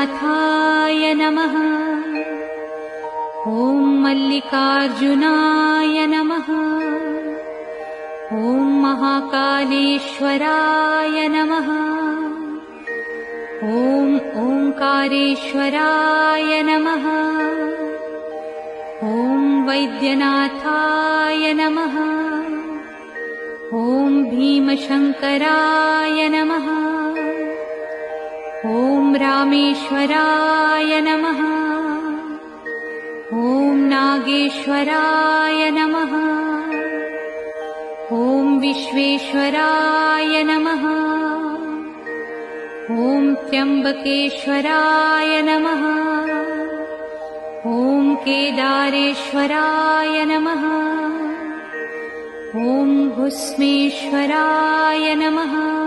वैद्यनाथाय नमः। ॐ मल्लिकार्जुनाय नमः। ॐ महाकालेश्वराय नमः। ॐ ओंकारेश्वराय नमः। ॐ वैद्यनाथाय नमः। ॐ भीमशंकराय नमः। ॐ रामेश्वराय नमः। ॐ नागेश्वराय नमः। ॐ विश्वेश्वराय नमः। ॐ त्र्यंबकेश्वराय नमः। ॐ केदारेश्वराय नमः। ॐ भुस्मेश्वराय नमः।